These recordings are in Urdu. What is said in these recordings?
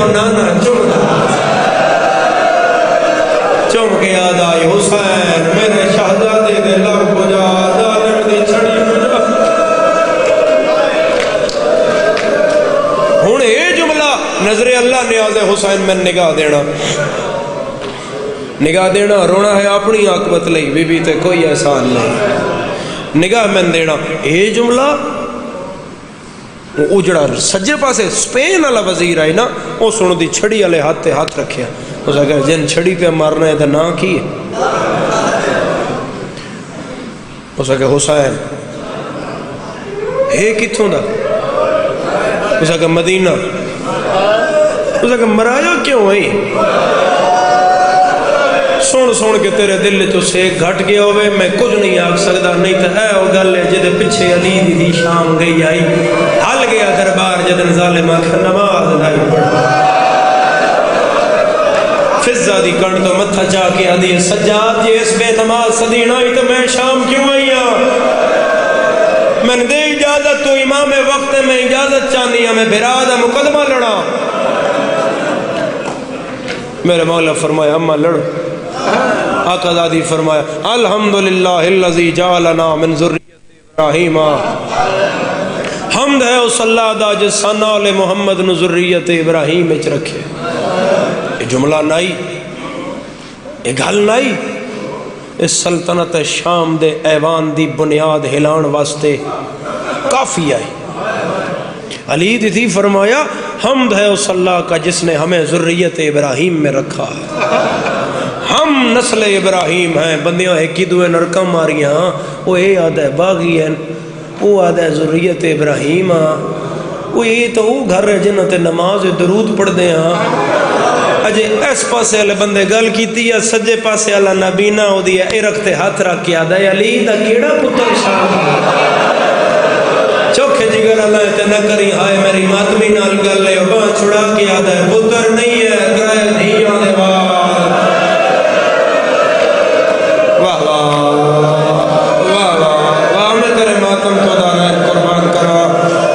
تو نانا چم کے یاد آئی حسین میرے شہزادے دے لب بجا ظالم دی چھڑی بجا. ہوں یہ جملہ نظر اللہ نیاز حسین میں نگاہ دینا رونا ہے اپنی عاقبت لئی بی بی تے کوئی احسان نہیں نگاہ میں دینا. یہ جملہ اجڑا سجے پاسے سپین والا وزیر آئی نا وہ سن دی چھڑی والے ہاتھ تے ہاتھ رکھیا اس نے کہا جن چھڑی پہ مارنا ہے تو نا کی ہے اس نے کہا حسین ہے کتھوں دا اس نے کہا مدینہ اس نے کہا مرایا کیوں ہے سن کے تیرے دل چو سیک گھٹ گیا ہوئے میں کچھ نہیں آگ سکتا نہیں تو ہے وہ گل ہے جدے پیچھے علی دی شام گئی آئی ہل گیا دربار جدن ظالم آکھا نماز نہیں پڑھا فضہ دی کنڈ تو متھا چاہ کے آدھی سجاد جی اس بے نماز صدینا ہی تو میں شام کیوں آئی میں نے دے اجازت تو امام وقت میں اجازت چاہنی ہے میں برادہ مقدمہ لڑا میرے مولا فرمایا اما لڑو آقا دادی فرمایا الحمدللہ اللذی جعلنا من ذریت ابراہیم حمد ہے اس اللہ دا جس سنال محمد نو ذریت ابراہیم اچ رکھے. یہ جملہ نائی یہ گھل نائی اس سلطنت شام دے ایوان دی بنیاد ہلان واسطے کافی آئی. علی دی فرمایا حمد ہے اس اللہ کا جس نے ہمیں ذریت ابراہیم میں رکھا ہم نسل ابراہیم ہیں بندیاں ایک ہی دوئے نرکم ماریاں وہ اے آدھا ہے باغی ہیں وہ آدھا ہے ذریت ابراہیم وہ یہ تو وہ گھر ہے جنہوں تے نماز درود پڑھ دے اجے اس پاسے والے بندے گل کیتی ہے سجے پاسے والا نبینا ہو دیا اے رکھتے ہاتھ رکھ کے آدھا ہے علی دا کیڑا پتر شام چوکھے جگر اللہ تے نہ کری ہائے میری ماتمی نال گل لے باں چھڑا کے آدھا ہے پتر نہیں ہے گرائے دھیاں دے وال واہ واہ واہ میں تیرے ماتم کو دانا ہے قربان کرا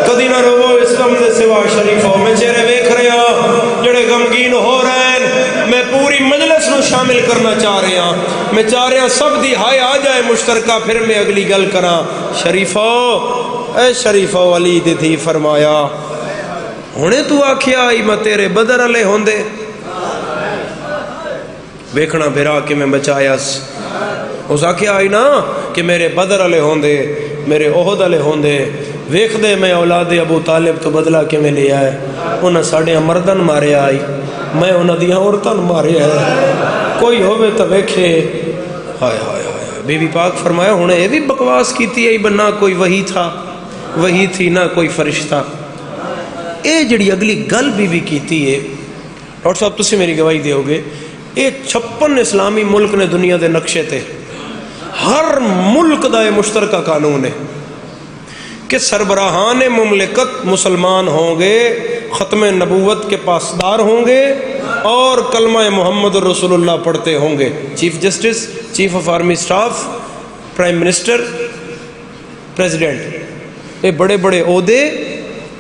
کدی نہ رو اس غم دے سوا شریفوں میں چہرے ویکھ رہا جڑے غمگین ہو رہے ہیں میں پوری مجلس نو شامل کرنا چاہ رہا ہوں میں چاہ رہا سب دی ہائے آ جائے مشترکہ پھر میں اگلی گل کراں. شریفوں اے شریفہ علی دی تھی فرمایا ہونے تو آکھیا آئی میں تیرے بدر علیہ ہوندے ویکھنا بھرا کے میں بچایا اس آکھیا آئی نا کہ میرے بدر علیہ ہوندے میرے احد علیہ ہوندے ویکھ دے میں اولاد ابو طالب تو بدلہ کے میں لے آئے انہاں ساڑھے مردن مارے آئی میں انہاں دیاں عورتن مارے آئے کوئی ہوئے تو ویکھے ہائے ہائے ہائے. بی بی پاک فرمایا ہونے یہ بھی بکواس کیتی ہے بنا کوئی وہی تھا وہی تھی نہ کوئی فرشتہ. اے جڑی اگلی گل بھی کیتی ہے ڈاکٹر صاحب تسی میری گواہی دیو گے اے 56 اسلامی ملک نے دنیا دے نقشے تے ہر ملک دا مشترکہ قانون ہے کہ سربراہان مملکت مسلمان ہوں گے ختم نبوت کے پاسدار ہوں گے اور کلمہ محمد رسول اللہ پڑھتے ہوں گے. Chief justice chief of army staff prime minister president یہ بڑے بڑے عہدے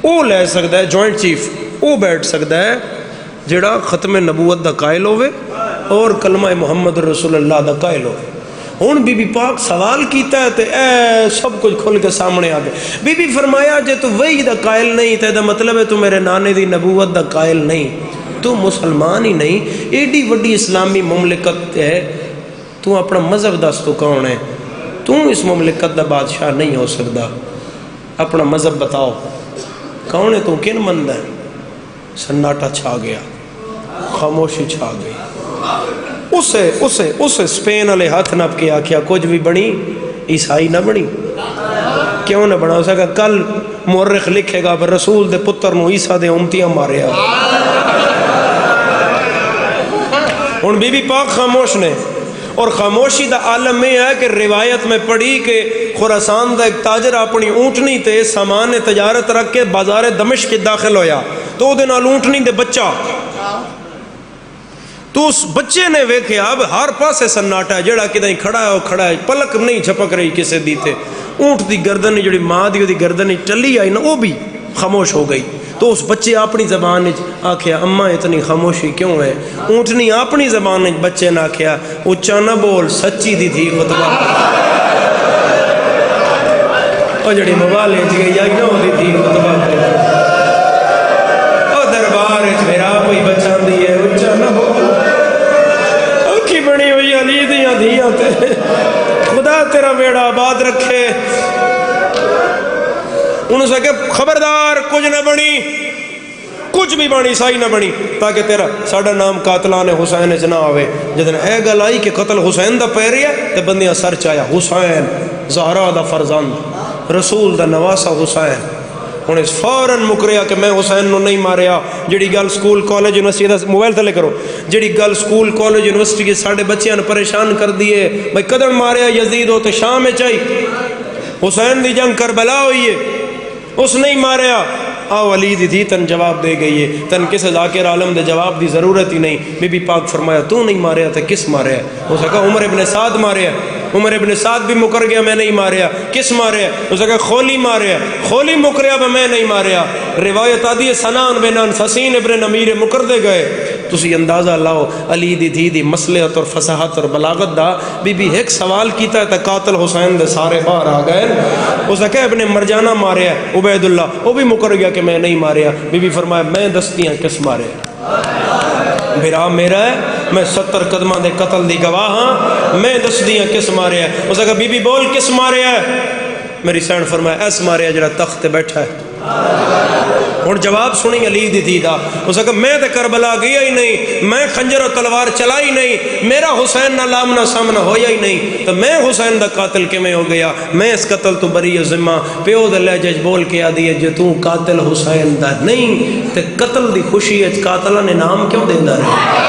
وہ لے سکتا ہے جوائنٹ چیف وہ بیٹھ سکتا ہے جڑا ختم نبوت دا قائل ہوئے اور کلمہ محمد رسول اللہ دا قائل ہوئے. ہون بی بی پاک سوال کیتا ہے تے اے سب کچھ کھل کے سامنے آ گئے. بی بی فرمایا جے تو وہی دا قائل نہیں تے دا مطلب ہے تو میرے نانے دی نبوت دا قائل نہیں تو مسلمان ہی نہیں. ایڈی وڈی اسلامی مملکت ہے تو اپنا مذہب دس تو کون ہے تو اس مملکت دا بادشاہ نہیں ہو سکتا. اپنا مذہب بتاؤ کون ہے تو کن مند ہے. سناٹا چھا گیا خاموشی چھا گئی. اسے سپین والے ہاتھ نپ کے آکھیا کچھ بھی بنی عیسائی نہ بنی کیوں نہ بنا سکا. کل مورخ لکھے گا پر رسول دے پتر نو عیسیٰ دے امتیاں ماریا. ہن بی بی پاک خاموش نے اور خاموشی دا عالم میں ہے کہ روایت میں پڑھی کہ خراسان دا ایک تاجر اپنی اونٹنی تے سامان تجارت رکھ کے بازار دمشق کے داخل ہویا تو دے نال اونٹنی دے بچہ تو اس بچے نے ویکھیا اب ہر پاسے سناٹا جڑا کدیں کھڑا ہے وہ کھڑا ہے پلک نہیں جھپک رہی کسے دیتے. اونٹ دی گردن جڑی ماں دی گردن ٹلی آئی نا وہ بھی خاموش ہو گئی. تو اس بچے اپنی زبان آکھیا اماں اتنی خاموشی کیوں ہے؟ اونٹنی اپنی زبان بچے نے آکھیا اچھا نہ بول سچی دی تھی خطبہ او جڑی موبائل گئی آئی نہ ہوتی تھی خطبہ او دربار میرا کوئی بچہ دی ہے اچھا نہ بول اکھی بنی ہوئی علی دیاں دھیاں تے خدا تیرا بیڑا آباد رکھے. انہوں سے کہ خبردار کچھ نہ بنی کچھ بھی بنی سائی نہ بنی تاکہ تیرا ساڑھا نام قاتلان حسین نہ آوے. جدن اے گل آئی کہ قتل حسین دا پہ رہی ہے تے بندیاں سر چایا حسین زہرا دا فرزند رسول دا نواسا حسین. انہیں فوراً مکریا کہ میں حسین نو نہیں ماریا. جڑی گل سکول کالج یونیورسٹی دا موبائل تلے کرو جڑی گل سکول کالج یونیورسٹی کے ساڑھے بچیاں پریشان کر دیے بھائی قدر ماریا یزید ہوتے شام میں چاہی حسین دی جنگ کربلا ہوئی ہے اس نہیں ماریا. آو علی دی تھی تن جواب دے گئی ہے تن کسے ذاکر عالم دے جواب دی ضرورت ہی نہیں. بی بی پاک فرمایا تو نہیں ماریا تھا کس ماریا؟ اس نے کہا عمر ابن سعد ماریا. عمر ابن سعد بھی مکر گیا میں نہیں ماریا. کس ماریا؟ اس نے کہا خولی ماریا. خولی مکریا میں نہیں ماریا. روایت آدھی ہے سنان بن حسین ابن امیر مکر دے گئے. تسی اندازہ لاؤ علی دی تھی دی مصلحت اور فصاحت اور بلاغت دا. بی بی ایک سوال کیتا ہے تا قاتل حسین دے سارے باہر آ گئے. اس نے کہا ابن مرجانہ ماریا عبید اللہ وہ بھی مکر گیا کہ میں نہیں ماریا. بی بی فرمایا میں دستیاں کس ماریا؟ بھرا میرا ہے میں 70 قدمہ دے قتل دی گواہ ہاں میں دستیاں کس ماریا ہے. اس نے کہا بی بی بول کس ماریا ہے؟ میری سین فرمایا ایس ماریا جڑا تخت تے بیٹھا ہے. اور جواب سنی علی دی تھی دا. اس نے کہا میں تے کربلا گیا ہی نہیں میں خنجر و تلوار چلائی نہیں میرا حسین نہ لامنا سامنا ہویا ہی نہیں تو میں حسین دا قاتل کیویں ہو گیا؟ میں اس قتل تو بری ذمہ. پیو دے لہجے بول کے آدھی ہے جو تو قاتل حسین دا نہیں تے قتل دی خوشی ہے قاتلہ نے نام کیوں دیندا رہے؟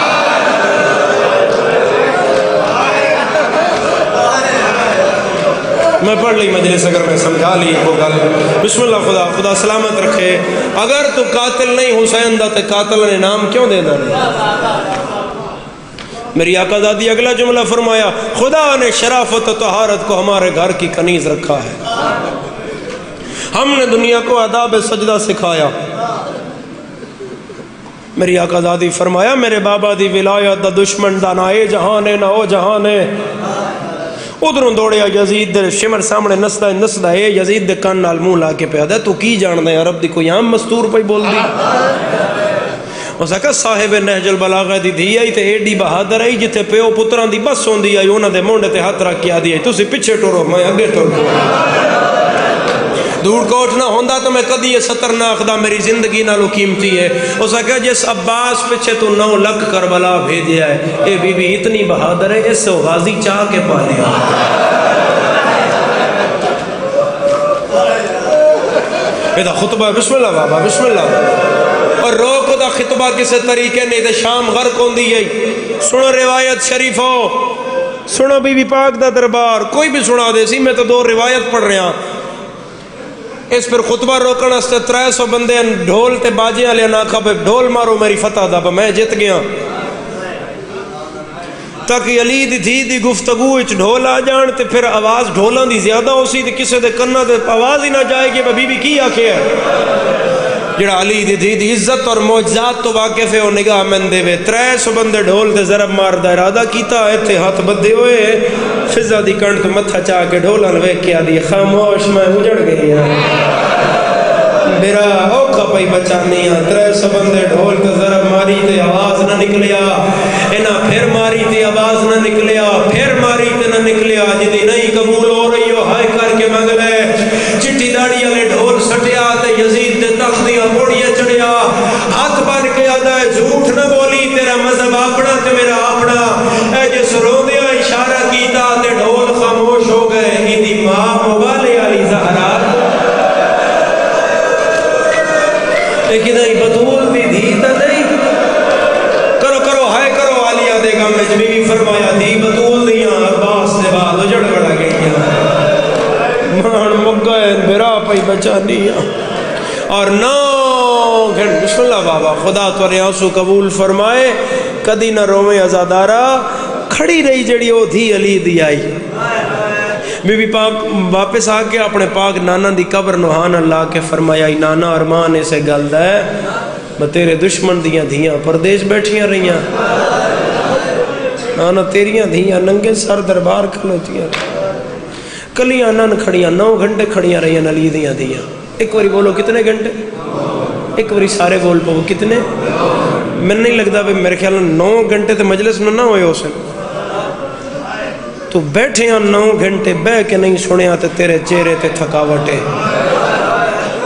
میں پڑھ لی مجلس اگر میں سمجھا لی وہ گل. بسم اللہ خدا خدا سلامت رکھے. اگر تو قاتل نہیں حسین دا تے قاتل نے نام کیوں دے دا رہے؟ میری آقا زادی اگلا جملہ فرمایا خدا نے شرافت و طہارت کو ہمارے گھر کی کنیز رکھا ہے. ہم نے دنیا کو آداب سجدہ سکھایا. میری آقا زادی فرمایا میرے بابا دی ولایت دا دشمن دا نہ اے جہان ہے نہ او جہان ہے. ادھروں دوڑیا یزید دے شمر سامنے نسدا ہے یزید دے کان نال منہ لا کے پیادا تو کی جاندا ہے عرب دی کوئی عام مستور پئی بول دی. اس نے کہا صاحب نہج البلاغہ دی دھی آئی تے ایڈی بہادر آئی جتھے پیو پتران دی بس ہوندی آئی انہاں دے مونڈے تے ہاتھ رکھ کے آدھی آئی تسی پیچھے ٹورو میں اگے ٹورو. دور کوٹ نہ ہوندا تو میں کدی یہ 70 نہ آخدا میری زندگی نالو قیمتی ہے. اس نے کہا جس عباس پیچھے تو 9 لکھ کربلا بھیجیا ہے اے بی بی اتنی بہادر ہے اس سے غازی چاہ کے پالیا. یہ خطبہ بسم اللہ بابا بسم اللہ. اور روکو دا خطبہ کسے طریقے نہیں دے شام غرق ہوندی ہے. سنو روایت شریف ہو سنو بی بی پاک دا دربار کوئی بھی سنا دے سی میں تو 2 روایت پڑھ رہا. اس پر خطبہ روکن استے 300 بندے ڈھول تے باجیاں لے ناکھا پہ ڈھول مارو میری فتح دا میں جت گیا. تاکہ علی دی دھی دی گفتگو اچ ڈھول آ جان تے پھر آواز ڈھولاں دی زیادہ ہو سی تے کسے دے کنہ دے آواز ہی نہ جائے کہ بی بی کی آکھے ہے. جڑا علی دی دھی دی عزت اور معجزات تو واقف ہے وہ نگاہ من دے وے. 300 بندے ڈھول تے ضرب مار دا ارادہ کیتا ایتھے ہاتھ بدے ہوئے فضا دی کنٹ متھا چاہ کے ڈھولاں ویکھ کے آدھی خاموش میں اجڑ گئی ہاں میرا اوکھا پئی بچانی ہاں. 300 بندے ڈھول تے ضرب ماری تے آواز نہ نکلیا انہاں پھر ماری تے آواز نہ نکلیا پھر ماری تے نہ نکلیا. جدی نہیں قبول ہو رہی ہو ہائے کر کے منگ لے. چٹی داڑی والے ڈھول سٹیا تے یزید دے تخت دیاں پوڑیاں چڑھیا ہاتھ بن کے آدا ہے جھوٹ نہ بولی تیرا مذہب اپنا تے میرا اپنا. اے جس روندیاں اشارہ کیتا تے ڈھول خاموش ہو گئے. ایدی ماں مبالے والی زہرا لیکن ای بطول دی دھی تا نہیں کرو کرو ہائے کرو عالیہ دے گم وچ بی بی فرمایا دی بطول دیاں عباس دے بعد اجڑ بڑا گئیاں مان مگئے برا پئی بچانیاں. اور نو گھن بسم اللہ بابا خدا تو ریاسو قبول فرمائے. کدی نہ روے ازادارہ کھڑی رہی جڑی او دھی علی دی آئی. بی بی پاک واپس آ کے اپنے پاک نانا دی قبر نوحان اللہ کے فرمایا نانا ارمان اسے گل ہے میں تیرے دشمن دیاں دھیاں پردیش بیٹھیاں رہیاں نانا تیریاں دھیاں ننگے سر دربار کھلوتیاں کلیاں نن کھڑیاں 9 گھنٹے کھڑیاں رہیاں علی دیاں دھیاں ایک باری بولو کتنے گھنٹے ایک باری سارے بول پاؤ کتنے میں نہیں لگتا بھی میرے خیال 9 گھنٹے تے مجلس میں نہ ہوئے ہو سن تو بیٹھے ہیں 9 گھنٹے بہ کے نہیں سنیا تے تیرے چہرے تے تھکاوٹے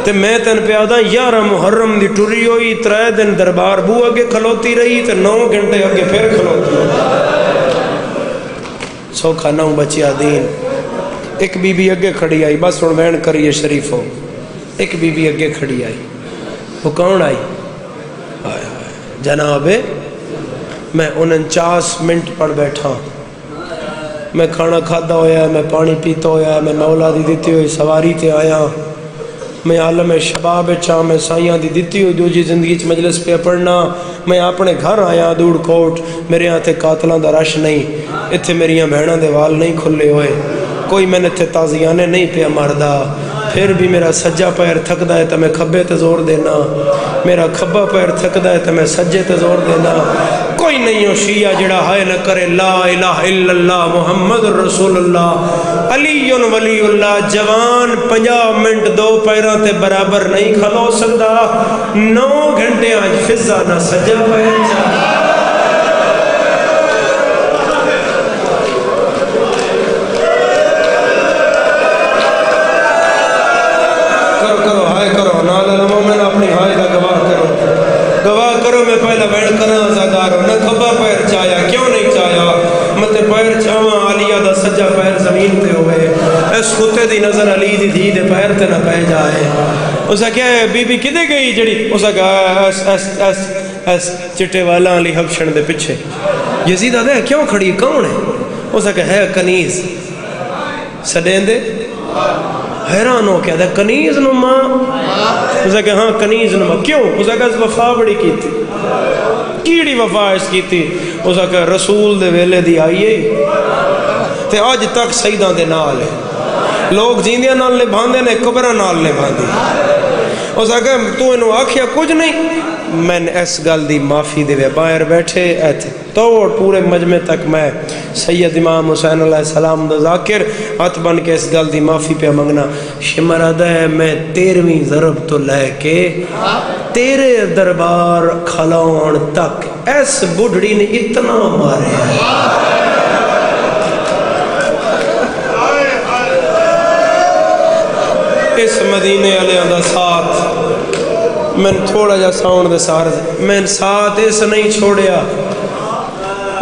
تے میں تن پیادا 11 محرم دی ٹری ہوئی 3 دن دربار بو اگے کھلوتی رہی تے 9 گھنٹے اگے پھر کھلوتی سوکھا 9 بچیا دین ایک بی بی اگے کھڑی آئی بس ہن وین کریے شریفو ایک بی بی اگے کھڑی آئی وہ کون آئی جناب میں 49 منٹ پڑھ بیٹھا میں کھانا کھادا ہویا میں پانی پیتا ہویا میں مولا دی دیتی ہوئی سواری تے آیا میں عالم شباب چاہ میں سائیاں دی دیتی ہوئی دوجی زندگی چ مجلس پہ پڑھنا میں اپنے گھر آیا دوڑ کوٹ میرے ہاں تے قاتلاں دا رش نہیں اتھے میریاں بہناں دے وال نہیں کھلے ہوئے کوئی میں نے اتھے تازیانے نہیں پیا مردا پھر بھی میرا سجا پیر تھکدا ہے تو میں کھبے تے زور دینا میرا کھبا پیر تھکدا ہے تو میں سجے تے زور دینا کوئی نہیں ہو شیعہ جڑا ہائے نہ کرے لا الہ الا اللہ محمد رسول اللہ علی ولی اللہ جوان 50 منٹ 2 پیراں تے برابر نہیں کھلو سکدا 9 گھنٹے آج فضا نہ سجا پیر چاہ کرو ہائے کرو نال المومن اپنی ہائے کا گواہ کرو میں پہلا بیٹھ کرنا آزادار ہوں نہ کھبا پیر چاہیا کیوں نہیں چاہیا متے پیر چاہاں علیہ دا سجا پیر زمین تے ہوئے اس کتے دی نظر علی دی دھی دے پیر تے نہ پہ جائے اسا کیا ہے بی بی کدے گئی جڑی اسا کہا ایس چٹے والا علی حبشن دے پچھے یزید آدھے کیوں کھڑی کون ہے اسا کہا ہے کنیز سڈین دے حیران ہو کیا تھا کنیز نما اسے کہا ہاں کنیز نما کیوں اسے کہا وفا بڑی کی تھی کیڑی وفا اس کی تھی اسے کہا رسول دے ویلے دی آئیے تے آج تک سیدان دے نال ہے لوگ جیندیاں نال لے باندے نے قبرہ نال لے باندی اسے کہا تو انہوں آکھیا کچھ نہیں میں نے اس گل دی معافی دے باہر بیٹھے ایتھے توڑ پورے مجمع تک میں سید امام حسین علیہ السلام دا ذاکر ہاتھ بن کے اس گل دی معافی پہ منگنا شمر آدھا ہے میں 13ویں ضرب تو لے کے تیرے دربار کھلاؤن تک اس بڑھڑی نے اتنا مارے اس مدینے علیہ دا ساتھ میں تھوڑا جا ساؤنڈ دے سار میں ساتھ اس نہیں چھوڑیا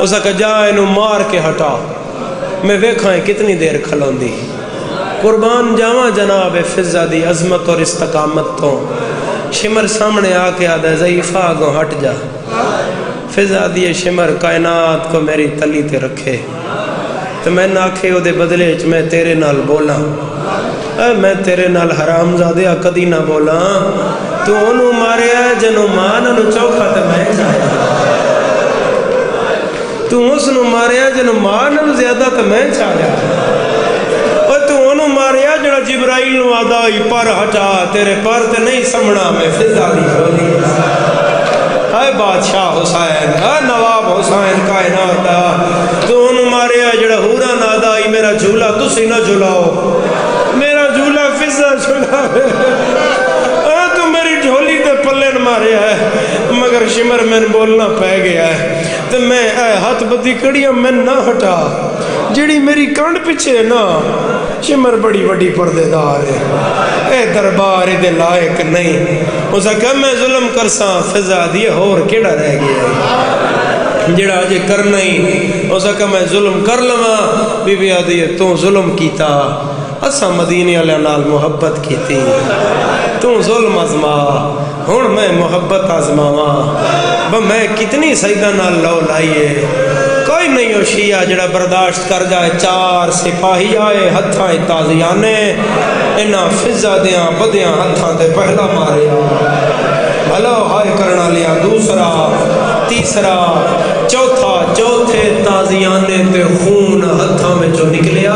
اسا کہ جا انہوں مار کے ہٹا میں ویکھائیں کتنی دیر کھلون دی قربان جاواں جناب فضا دی عظمت اور استقامت تو شمر سامنے آ کے آدھا ضعیفہ آگوں ہٹ جا فضا دی شمر کائنات کو میری تلی تے رکھے تو میں ناکھے او دے بدلے چ میں تیرے نال بولا میں تیرے نال حرام زادیا کدی نہ بولا تو انہوں مارے ہے جنہوں مان انہوں چوکھا تے میں چاہیا تو اس نو مارے ہے جنہوں مان انہوں زیادہ تے میں چاہیا اور تو انہوں مارے ہے جنہوں جبرائیل نو آدھائی پر ہٹا تیرے پر تے نہیں سمنا میں فضا دی کھولی اے بادشاہ حسین اے نواب حسین کائنات تو انہوں مارے ہے جنہوں ہورا نہ آدھائی میرا جھولا تسی نہ جھولاؤ میرا جھولا فضا جھولا تو میری جھولی تے پلن مارے ہے مگر شمر میں بولنا پہ گیا ہے تو میں اے ہاتھ بدی کڑیاں میں نہ ہٹا جڑی میری کانڈ پیچھے ہے نا شمر بڑی وڈی پردے دار ہے اے دربار دے لائق نہیں اسا کہ میں ظلم کرساں فضا دیئے اور کیڑا رہ گیا ہے جڑا آجے کرنا ہی اسا کہ میں ظلم کر لما بی بی آدھی تو ظلم کیتا اسا مدینے علیہ نال محبت کی تھی تو ظلم ازما ہون میں محبت ازماواں میں کتنی سیدہ نال لو لائیے کوئی نہیں ہو شیعہ جڑا برداشت کر جائے 4 سپاہی آئے ہتھاں تازیانے انہاں فضا دیاں بدیاں ہتھاں تے پہلا ماریا بھلو ہائے کرنا لیا دوسرا تیسرا چوتھا چوتھے تازیانے تے خون ہتھاں میں جو نکلیا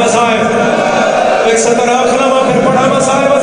وظائف، ایک سطر آخر پھر پڑھا مسائب